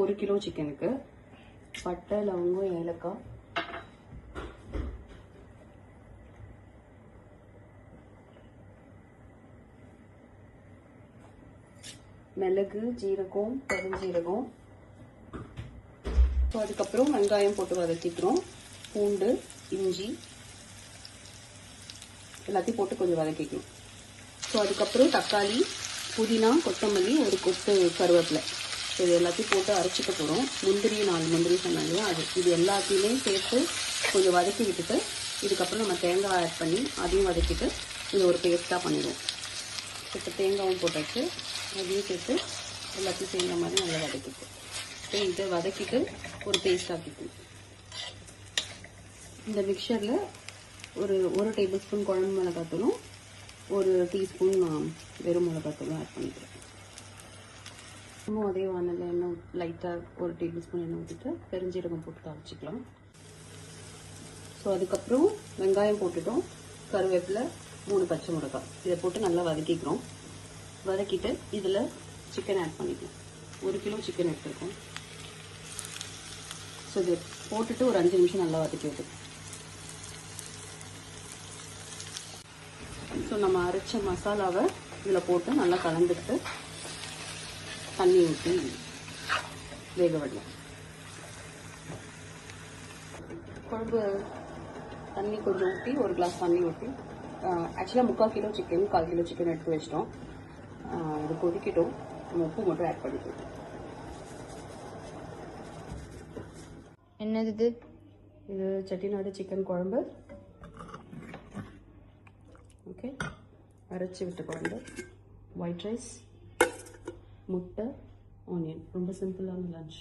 1 kilo சிக்கனுக்கு பட்டை, லவங்கம், ஏலக்காய், மிளகு, ஜீரகம், பெருஞ்சீரகம். ஸோ அதுக்கப்புறம் வெங்காயம் போட்டு வதக்கிக்கிறோம். பூண்டு, இஞ்சி எல்லாத்தையும் போட்டு கொஞ்சம் வதக்கிக்கணும். ஸோ அதுக்கப்புறம் தக்காளி, புதினா, கொத்தமல்லி, ஒரு கொத்து கருவேப்பிலை. ஸோ இது எல்லாத்தையும் போட்டு அரைச்சிக்க போகிறோம். முந்திரி 4 முந்திரி சொன்னாங்க, இது எல்லாத்தையுமே சேர்த்து கொஞ்சம் வதக்கி விட்டுட்டு இதுக்கப்புறம் நம்ம தேங்காய் ஆட் பண்ணி அதையும் வதக்கிட்டு இது ஒரு பேஸ்ட்டாக பண்ணிடுவோம். இப்போ தேங்காயும் போட்டாச்சு, அதையும் சேர்த்து எல்லாத்தையும் சேர்ந்த மாதிரி நல்லா வதக்கிட்டு இதை வதக்கிட்டு ஒரு பேஸ்ட் ஆக்கிக்கணும். இந்த மிக்சரில் ஒரு டேபிள் ஸ்பூன் குழம்பு மிளகாத்தூளும் 1 டீஸ்பூன் வெறும் மிளகாத்தூளும் ஆட் பண்ணிக்கிறேன். இன்னும் அதே வானலில் எண்ணெய் லைட்டாக 1 டேபிள் ஸ்பூன் எண்ணெய் ஊற்றிட்டு பெருஞ்சீரகம் போட்டு தாளிச்சிக்கலாம். ஸோ அதுக்கப்புறம் வெங்காயம் போட்டுட்டோம், கருவேப்பிலை, 3 பச்சை மிளகாய் இதை போட்டு நல்லா வதக்கிக்கிறோம். வதக்கிட்டு இதில் சிக்கன் ஆட் பண்ணிக்கலாம். 1 கிலோ சிக்கன் எடுத்துருக்கோம். ஸோ இது போட்டுட்டு ஒரு 5 நிமிஷம் நல்லா வதக்கி விட்டு ஸோ நம்ம அரைச்ச மசாலாவை இதில் போட்டு நல்லா கலந்துட்டு தண்ணி ஊற்றி வேக விடலாம். குழம்பு தண்ணி கொஞ்சம் ஊற்றி 1 கிளாஸ் தண்ணி ஊற்றி ஆக்சுவலாக 3/4 கிலோ சிக்கன் 1/4 கிலோ சிக்கன் எடுத்து வச்சிட்டோம். இது கொதிக்கிட்டோம். நம்ம உப்பு மட்டும் ஆட் பண்ணிக்கலாம். என்னது இது செட்டிநாடு சிக்கன் குழம்பு. ஓகே, அரைச்சி விட்ட குழம்பு, ஒயிட் ரைஸ், முட்டை, ஆனியன். ரொம்ப சிம்பிளான லஞ்ச்.